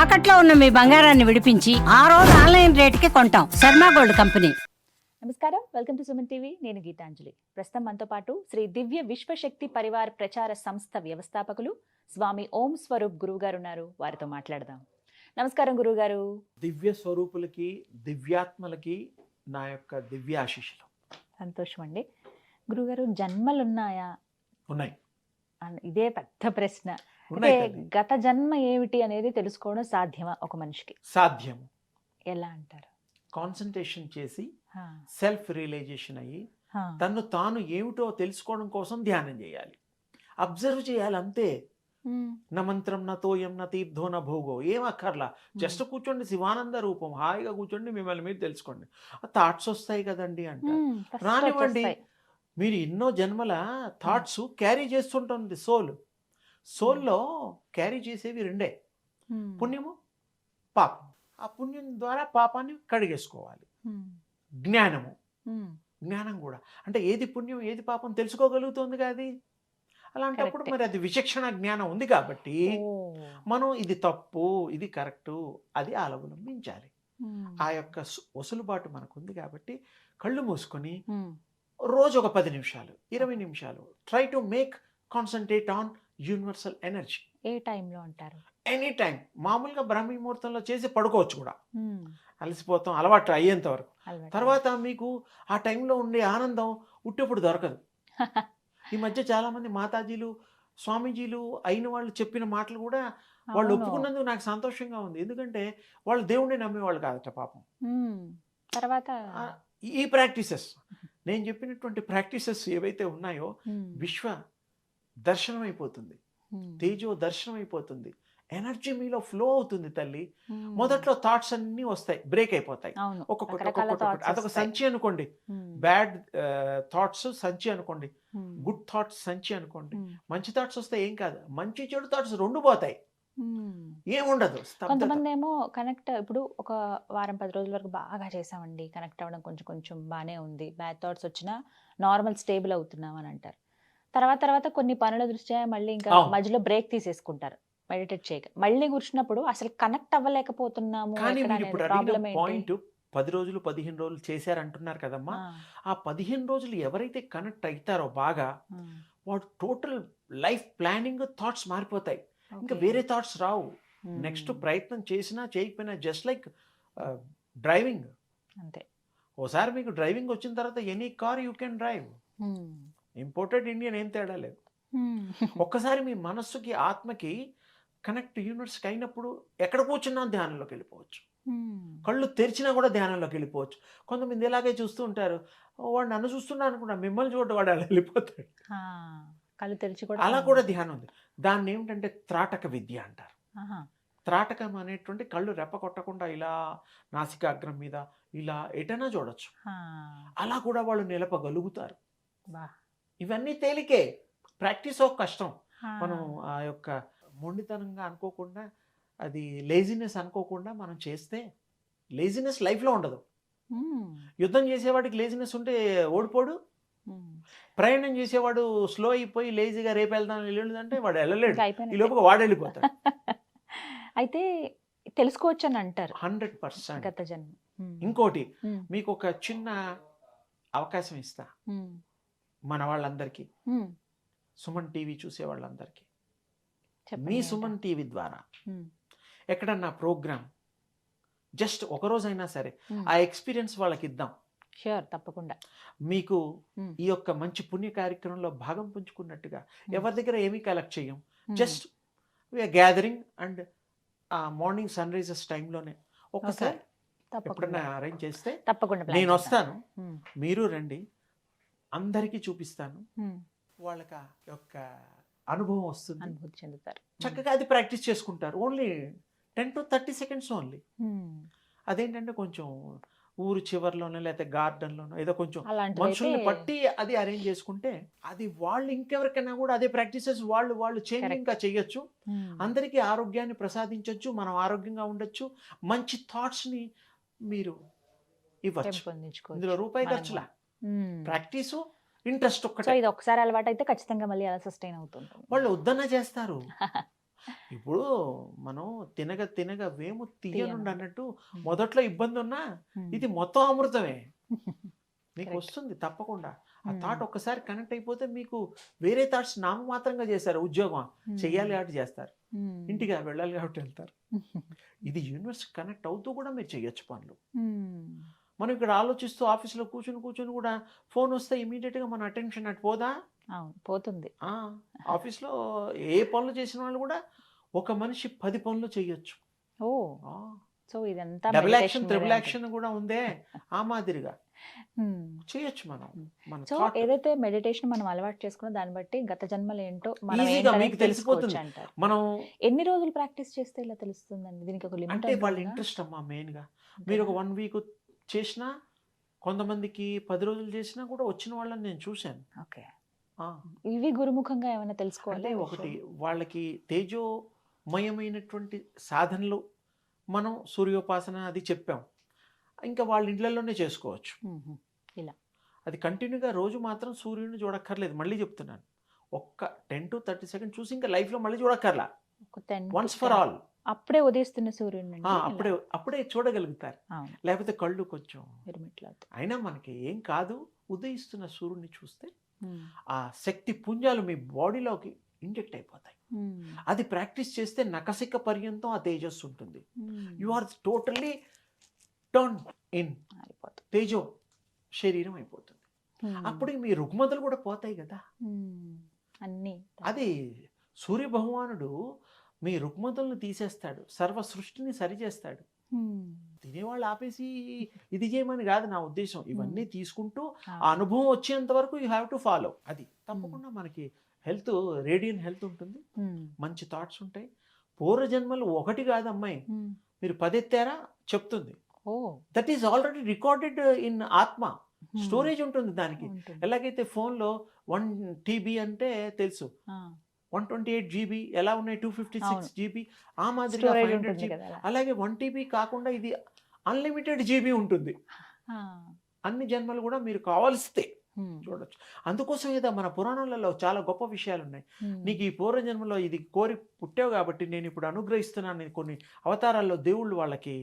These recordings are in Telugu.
తాకట్లో ఉన్న మీ బంగారాన్ని విడిపించి ఆ రోజు ఆన్లైన్ రేటుకి కొంటాం. Sharma gold company. నమస్కారం, వెల్కమ్ టు సుమన్ టీవీ. నేను గీతాంజలి. ప్రస్తుతం మనతో పాటు శ్రీ దివ్య విశ్వశక్తి పరివార్ ప్రచార సంస్థ వ్యవస్థాపకులు స్వామి ఓం స్వరూప్ గురువు గారు ఉన్నారు. వారితో మాట్లాడదాం. నమస్కారం గురువు గారు. దివ్య స్వరూపులకి, దివ్యాత్మలకి నా యొక్క దివ్య ఆశీస్సులు. సంతోషం అండి. గురువుగారు, జన్మలున్నాయా? ఉన్నాయి. ఇదే పెద్ద ప్రశ్న. ఉన్నాయి అంటే తల్లి. గత జన్మ ఏమిటి అనేది తెలుసుకోవడం సాధ్యమా ఒక మనిషికి? సాధ్యము. ఎలా అంటారు? కాన్సన్ట్రేషన్ చేసి హా, సెల్ఫ్ రియలైజేషన్ అయ్యి హా. తను తాను ఏమిటో తెలుసుకోవడం కోసం ధ్యానం చేయాలి, అబ్జర్వ్ చేయాలి అంతే. మ్మ్. నా మంత్రం నా తోయం నా తీర్థో నా భోగో ఏం అక్కర్లా. జస్ట్ కూర్చోండి, శివానంద రూపం, హాయిగా కూర్చోండి, మిమ్మల్ని మీరు తెలుసుకోండి. థాట్స్ వస్తాయి కదండి అంటారు. మ్మ్. First రానివ్వండి. వచ్చేస్తాయి. మీరు ఎన్నో జన్మల థాట్స్ క్యారీ చేస్తుంటుంది సోల్లో క్యారీ చేసేవి రెండే, మ్మ్. పుణ్యము పాపం. ఆ పుణ్యం ద్వారా పాపాన్ని కడిగేసుకోవాలి. మ్మ్. జ్ఞానము, మ్మ్. జ్ఞానం కూడా అంటే ఏది పుణ్యం ఏది పాపం తెలుసుకోగలుగుతుంది అది. అలాంటప్పుడు Correct. మరి అది విచక్షణ జ్ఞానం ఉంది కాబట్టి ఓ. మనం ఇది తప్పు ఇది కరెక్టు అది అవలంబించాలి. మ్మ్. ఆ యొక్క వసులుబాటు మనకు ఉంది కాబట్టి కళ్ళు మూసుకొని మ్మ్. రోజు ఒక 10 నిమిషాలు 20 నిమిషాలు try to make concentrate on universal energy. ఏ టైంలో అంటారు? Any time. మామూలుగా బ్రహ్మ ముహూర్తంలో చేసి పడుకోవచ్చు కూడా, మ్మ్. అలసిపోతాం అలవాటు అయ్యేంత వరకు. అలవాటు. తర్వాత మీకు ఆ టైంలో ఉండే ఆనందం ఉట్టేప్పుడు దొరకదు. ఈ మధ్య చాలామంది మాతాజీలు స్వామీజీలు అయిన వాళ్ళు చెప్పిన మాటలు కూడా వాళ్ళు అవును. ఒప్పుకున్నందుకు నాకు సంతోషంగా ఉంది. ఎందుకంటే వాళ్ళు దేవుణ్ణి నమ్మేవాళ్ళు కాదట పాపం. మ్మ్. తర్వాత ఆ, ఈ ప్రాక్టీసెస్ నేను చెప్పినటువంటి ప్రాక్టీసెస్ ఏవైతే ఉన్నాయో మ్మ్. విశ్వ దర్శనం అయిపోతుంది, మ్మ్. తేజో దర్శనం అయిపోతుంది, ఎనర్జీ మీలో ఫ్లో అవుతుంది తల్లి. మ్మ్. మొదట్లో థాట్స్ అన్నీ వస్తాయి, బ్రేక్ అయిపోతాయి అవును. ఒక్కొక్కటి రకరకాల ఒక్కొక్కటి. thoughts అదొక వస్తాయి. సంచి అనుకోండి. మ్మ్. బ్యాడ్ థాట్స్ సంచి అనుకోండి, మ్మ్. గుడ్ థాట్స్ సంచి అనుకోండి. మ్మ్. మంచి థాట్స్ వస్తే ఏం కాదు, మంచి చెడు థాట్స్ రెండు పోతాయి, మ్మ్. ఏముండదు స్తబ్దత. కొంతమంది ఏమో కనెక్ట్, ఇప్పుడు ఒక వారం 10 రోజుల వరకు బాగా చేసామండి, కనెక్ట్ అవ్వడం కొంచెం కొంచెం బాగానే ఉంది, బ్యాడ్ థాట్స్ వచ్చినా నార్మల్ స్టేబుల్ అవుతున్నాం అని అంటారు. తర్వాత కొన్ని పనుల దృష్ట్యా మళ్ళీ ఇంకా అవును. మధ్యలో బ్రేక్ తీసేసుకుంటారు మెడిటేట్ చేయక. మళ్ళీ కూర్చున్నప్పుడు అసలు కనెక్ట్ అవ్వలేకపోతున్నాము. కానీ ఎక్కడ మీరు ఇప్పుడు అనేది అడిగిన ప్రాబ్లం ఏంటి? పాయింట్ 10 రోజులు 15 రోజులు చేశారంటున్నారు కదమ్మా. ఆ, ఆ 15 రోజులు ఎవరైతే కనెక్ట్ అవుతారో బాగా, ఆ, వాడు టోటల్ లైఫ్ ప్లానింగ్ థాట్స్ మారిపోతాయి. ఇంకా ఓకే. వేరే థాట్స్ రావు. మ్మ్. నెక్స్ట్ ప్రయత్నం చేసినా చేయకపోయినా జస్ట్ లైక్ డ్రైవింగ్. అంతే. ఓసారి మీకు డ్రైవింగ్ వచ్చిన తర్వాత any car you can drive. Hmm. Imported Indian ఏం తేడా లేదు. మ్మ్. ఒక్కసారి మీ మనస్సుకి ఆత్మకి కనెక్ట్ యూనివర్స్కి అయినప్పుడు ఎక్కడ కూర్చున్నా ధ్యానంలోకి వెళ్ళిపోవచ్చు. మ్మ్. కళ్ళు తెరిచినా కూడా ధ్యానంలోకి వెళ్ళిపోవచ్చు. కొంతమంది ఇలాగే చూస్తూ ఉంటారు, వాడు నన్ను చూస్తున్నా అనుకుంటా, మిమ్మల్ని చూడ వాడు అలా వెళ్ళిపోతాడు. ఆ, కళ్ళు తెరిచి కూడా అలా కూడా ధ్యానం ఉంది. దాన్ని ఏమిటంటే త్రాటక విద్య అంటారు. ఆహా. త్రాటకం అనేటువంటి కళ్ళు రెప్ప కొట్టకుండా ఇలా నాసికాగ్రం మీద ఇలా ఎటైనా చూడొచ్చు. ఆ, అలా కూడా వాళ్ళు నిలపగలుగుతారు. బా. ఇవన్నీ తేలికే, ప్రాక్టీస్ ఒక కష్టం. ఆ. మనం ఆ యొక్క మొండితనంగా అనుకోకుండా, అది లేజినెస్ అనుకోకుండా మనం చేస్తే లేజినెస్ లైఫ్లో ఉండదు. మ్మ్. యుద్ధం చేసేవాడికి లేజినెస్ ఉంటే ఓడిపోడు. మ్మ్. ప్రయాణం చేసేవాడు స్లో అయిపోయి లేజీగా రేపు వెళ్దాం ఎల్లుండంటే వాడు వెళ్ళలేడు. ఇంకా ఈ అయిపోయినట్టే. లోపుగా వాడు వెళ్ళిపోతాడు. అయితే తెలుసుకోవచ్చు అని అంటారు 100%. గత జన్మ. మ్మ్. ఇంకోటి మ్మ్. మీకు ఒక చిన్న అవకాశం ఇస్తా, మ్మ్. మన వాళ్ళందరికీ, మ్మ్. సుమన్ టీవీ చూసే వాళ్ళందరికీ, చెప్పండి మీ ఏంటో. సుమన్ టీవీ ద్వారా మ్మ్. ఎక్కడన్నా ప్రోగ్రామ్ జస్ట్ ఒకరోజైనా సరే మ్మ్. ఆ ఎక్స్పీరియన్స్ వాళ్ళకి ఇద్దాం. ష్యూర్, తప్పకుండా. మీకు మ్మ్. ఈ యొక్క మంచి పుణ్య కార్యక్రమంలో భాగం పంచుకున్నట్టుగా ఎవరి దగ్గర ఏమీ కలెక్ట్ చేయం. మ్మ్. జస్ట్ వీఆర్ గ్యాదరింగ్ అండ్ ఆ మార్నింగ్ సన్ రైజెస్ టైంలోనే ఒక్కసారి తప్పకుండా ఎప్పుడన్నా అరేంజ్ చేస్తే తప్పకుండా plan నేను చేద్దాం. వస్తాను, మ్మ్. మీరు రండి, అందరికీ చూపిస్తాను. మ్మ్. వాళ్ళకి ఆ యొక్క అనుభవం వస్తుంది. అనుభూతి చెందుతారు. చక్కగా అది ప్రాక్టీస్ చేసుకుంటారు. Only 10 to 30 seconds only. మ్మ్. అదేంటంటే కొంచెం ఊరు చివరిలోనో లేకపోతే గార్డెన్లోనో ఏదో కొంచెం అలాంటివి మనుషుల్ని అయితే- పట్టి అది అరేంజ్ చేసుకుంటే అది వాళ్ళు ఇంకెవరికైనా కూడా అదే ప్రాక్టీసెస్ వాళ్ళు చేంజ్ Correct. ఇంకా చెయ్యొచ్చు. మ్మ్. అందరికీ ఆరోగ్యాన్ని ప్రసాదించవచ్చు, మనం ఆరోగ్యంగా ఉండొచ్చు, మంచి థాట్స్ని మీరు ఇవ్వచ్చు. పెంపొందించుకోవచ్చు. ఇందులో రూపాయి మనము. ఖర్చులా, మ్మ్. ప్రాక్టీసు ఇంట్రెస్ట్ సో ఒక్కటే. ఇది ఒకసారి అలవాటు అయితే ఖచ్చితంగా మళ్ళీ అలా సస్టైన్ అవుతుంది. వాళ్ళు వద్దన్నా చేస్తారు. ఇప్పుడు మనం తినగ తినగ వేము తీయనుండి తీయనుండు. అన్నట్టు మొదట్లో ఇబ్బంది ఉన్నా ఇది మొత్తం అమృతమే మీకు Correct. వస్తుంది తప్పకుండా. ఆ థాట్ ఒక్కసారి కనెక్ట్ అయిపోతే మీకు వేరే థాట్స్ నామమాత్రంగా చేస్తారు. ఉద్యోగం చెయ్యాలి కాబట్టి చేస్తారు, ఇంటికి వెళ్ళాలి కాబట్టి వెళ్తారు. ఇది యూనివర్స్ కనెక్ట్ అవుతూ కూడా మీరు చేయొచ్చు పనులు. మనం ఇక్కడ ఆలోచిస్తూ ఆఫీస్లో కూర్చొని కూడా ఫోన్ వస్తే ఇమీడియట్గా మన అటెన్షన్ అటు పోదా? అవును, పోతుంది. ఆఫీస్లో ఏ పనులు చేసిన వాళ్ళు కూడా ఒక మనిషి 10 పనులు చేయొచ్చు. ఓ సో ఇదంతా డబుల్ meditation యాక్షన్ మీదే త్రిబుల్ ఉంటుంది. యాక్షన్ కూడా ఉందే, ఆ మాదిరిగా చేయొచ్చు మనం. మన సో thought ఏదైతే మెడిటేషన్ మనం అలవాటు చేసుకున్న దాన్ని బట్టి గత జన్మలు ఏంటో మనం ఈజీగా ఏంటనేది మీకు తెలిసిపోతుంది. తెలుసుకోవచ్చు అంటారు. మనం ఎన్ని రోజులు ప్రాక్టీస్ చేస్తే ఇలా తెలుస్తుందండి? దీనికి ఒక లిమిట్ అంటే వాళ్ళ ఇంట్రెస్ట్ అమ్మా మెయిన్గా. మీరు ఒక 1 వీక్ చేసినా, కొంతమందికి 10 రోజులు చేసినా కూడా వచ్చిన వాళ్ళని నేను చూశాను. ఓకే, ఆ, ఇవి గురుముఖంగా ఏమైనా తెలుసుకోవాలి? అంటే ఒకటి వాళ్ళకి తేజోమయమైనటువంటి సాధనలు మనం సూర్యోపాసన అది చెప్పాం, ఇంకా వాళ్ళ ఇళ్లలోనే చేసుకోవచ్చు. ఇలా అది కంటిన్యూగా రోజు మాత్రం సూర్యుడిని చూడక్కర్లేదు. మళ్ళీ చెప్తున్నాను, ఒక్క 10 to 30 seconds చూసి ఇంకా లైఫ్లో మళ్ళీ చూడక్కర్లా. ఒక 10 to వన్స్ ఫర్ 10 ఆల్ అప్పుడే ఉదయిస్తున్న సూర్యుడిని అప్పుడే చూడగలుగుతారు. అవును, లేకపోతే కళ్ళు కొంచెం మిరుమిట్లాడుతూ. అయినా మనకి ఏం కాదు. ఉదయిస్తున్న సూర్యుడిని చూస్తే ఆ శక్తి పుంజాలు మీ బాడీలోకి ఇంజెక్ట్ అయిపోతాయి. అది ప్రాక్టీస్ చేస్తే నకసిక పర్యంతం ఆ తేజస్సు ఉంటుంది. You are totally turn in మారిపోతుంది. తేజో శరీరం అయిపోతుంది. అప్పుడు మీ రుగ్మతలు కూడా పోతాయి కదా. అన్ని అది సూర్య భగవానుడు మీ రుగ్మతలను తీసేస్తాడు, సర్వ సృష్టిని సరిచేస్తాడు. తినేవాళ్ళు ఆపేసి ఇది చేయమని కాదు నా ఉద్దేశం. ఇవన్నీ తీసుకుంటూ ఆ అనుభవం వచ్చేంత వరకు యూ హ్యావ్ టు ఫాలో. అది తప్పకుండా మనకి హెల్త్, రేడియన్ హెల్త్ ఉంటుంది, మంచి థాట్స్ ఉంటాయి. పూర్వజన్మలు ఒకటి కాదు అమ్మాయి, మీరు 10 ఎత్తారా చెప్తుంది. That is already recorded in ఆత్మ. స్టోరేజ్ ఉంటుంది దానికి. ఎలాగైతే ఫోన్లో 1 TB అంటే తెలుసు, 128 GB ఎలా ఉన్నాయి, 256 GB, ఆ మాదిరిగా 500 GB. అలాగే 1 TB కాకుండా ఇది అన్లిమిటెడ్ GB ఉంటుంది. అన్ని జన్మలు కూడా మీరు కావాల్సితే చూడొచ్చు. అందుకోసం ఏదో మన పురాణాలలో చాలా గొప్ప విషయాలు ఉన్నాయి. నీకు ఈ పూర్వజన్మలో ఇది కోరి పుట్టావు కాబట్టి నేను ఇప్పుడు అనుగ్రహిస్తున్నాను. కొన్ని అవతారాల్లో దేవుళ్ళు వాళ్ళకి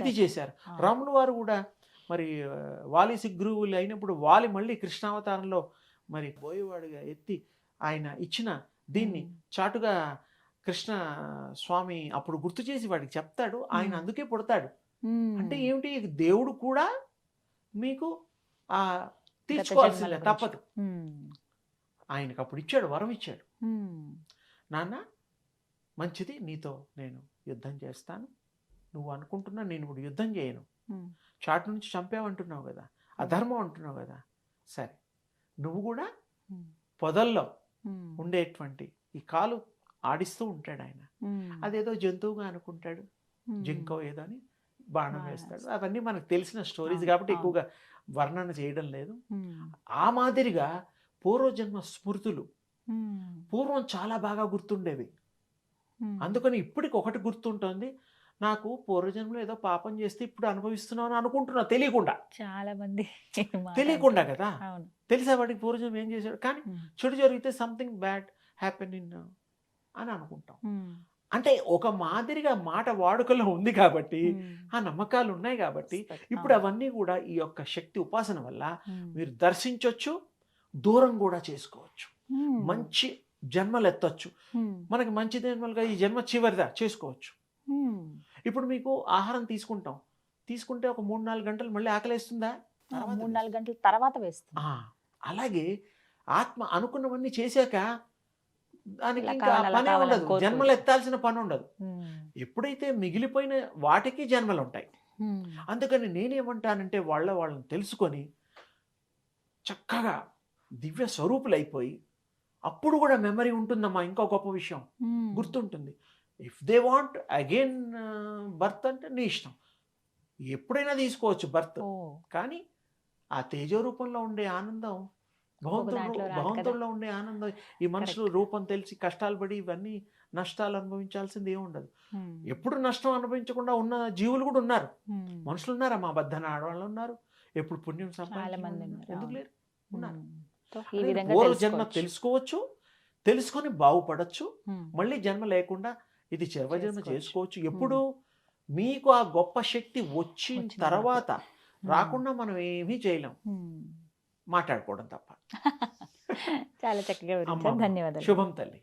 ఇది చేశారు. రాముడు వారు కూడా మరి వాలి సిగ్గురువులు అయినప్పుడు వాలి మళ్ళీ కృష్ణావతారంలో మరి బోయేవాడుగా ఎత్తి ఆయన ఇచ్చిన దీన్ని చాటుగా కృష్ణ స్వామి అప్పుడు గుర్తు చేసి వాడికి చెప్తాడు. ఆయన అందుకే పుడతాడు. అంటే ఏమిటి, దేవుడు కూడా మీకు ఆ తీర్చుకోవాల్సిందే, తప్పదు. ఆయనకు అప్పుడు ఇచ్చాడు, వరం ఇచ్చాడు. నాన్న మంచిది, నీతో నేను యుద్ధం చేస్తాను. నువ్వు అనుకుంటున్నా నేను ఇప్పుడు యుద్ధం చేయను, చాటు నుంచి చంపావంటున్నావు కదా, అధర్మం అంటున్నావు కదా, సరే నువ్వు కూడా పొదల్లో ఉండేటువంటి ఈ కాలు ఆడిస్తూ ఉంటాడు ఆయన. అదేదో జంతువుగా అనుకుంటాడు, జింకో ఏదో అని బాణం వేస్తాడు. అవన్నీ మనకు తెలిసిన స్టోరీస్ కాబట్టి ఎక్కువగా వర్ణన చేయడం లేదు. ఆ మాదిరిగా పూర్వజన్మ స్మృతులు పూర్వం చాలా బాగా గుర్తుండేవి. అందుకని ఇప్పటికి ఒకటి గుర్తుంటుంది, నాకు పూర్వజన్మలో ఏదో పాపం చేస్తే ఇప్పుడు అనుభవిస్తున్నాను అనుకుంటున్నా, తెలియకుండా. చాలా మంది తెలియకుండా కదా, తెలిసే వాడికి పూర్వజన్మ ఏం చేశాడు, కానీ చెడు జరిగితే సంథింగ్ బ్యాడ్ హ్యాపెన్ ఇన్ అని అనుకుంటాం. అంటే ఒక మాదిరిగా మాట వాడుకలో ఉంది కాబట్టి, ఆ నమ్మకాలు ఉన్నాయి కాబట్టి ఇప్పుడు అవన్నీ కూడా ఈ యొక్క శక్తి ఉపాసన వల్ల మీరు దర్శించవచ్చు, దూరం కూడా చేసుకోవచ్చు, మంచి జన్మలు ఎత్తొచ్చు. మనకి మంచి జన్మలుగా ఈ జన్మ చివరిదా చేసుకోవచ్చు. ఇప్పుడు మీకు ఆహారం తీసుకుంటే ఒక 3-4 గంటలు మళ్ళీ ఆకలేస్తుందా? 3-4 గంటల తర్వాత వేస్తుంది. అలాగే ఆత్మ అనుకున్నవన్నీ చేశాక దానికి ఇంకా పనే ఉండదు, జన్మలు ఎత్తాల్సిన పని ఉండదు. ఎప్పుడైతే మిగిలిపోయిన వాటికి జన్మలు ఉంటాయి. అందుకని నేనేమంటానంటే వాళ్ళని తెలుసుకొని చక్కగా దివ్య స్వరూపులు అయిపోయి అప్పుడు కూడా మెమరీ ఉంటుందమ్మా. ఇంకో గొప్ప విషయం గుర్తుంటుంది. If they want again birth అంటే నీ ఇష్టం, ఎప్పుడైనా తీసుకోవచ్చు బర్త్. కానీ ఆ తేజో రూపంలో ఉండే ఆనందం, భగవంతుల్లో ఉండే ఆనందం, ఈ మనుషులు రూపం తెలిసి కష్టాలు పడి ఇవన్నీ నష్టాలు అనుభవించాల్సింది ఏముండదు. ఎప్పుడు నష్టం అనుభవించకుండా ఉన్న జీవులు కూడా ఉన్నారు, మనుషులు ఉన్నారు. మా బద్దన ఆడవాళ్ళు ఉన్నారు, ఎప్పుడు పుణ్యం సంపాదించాలి, ఎందుకు లేరు, ఉన్నారు. పూర్వ జన్మ తెలుసుకోవచ్చు, తెలుసుకొని బాగుపడచ్చు, హ్మ్. మళ్ళీ జన్మ లేకుండా ఇది చిరవజన్మ చేసుకోవచ్చు. చేసుకోవచ్చు. ఎప్పుడు మీకు ఆ గొప్ప శక్తి వచ్చిన వచ్చిన తర్వాత Hmm. రాకుండా మనం ఏమీ చేయలేం, హ్మ్. మాట్లాడుకోవడం తప్ప. చాలా చక్కగా వివరించారు. అమ్మమ్మ. ధన్యవాదాలు. శుభం తల్లి.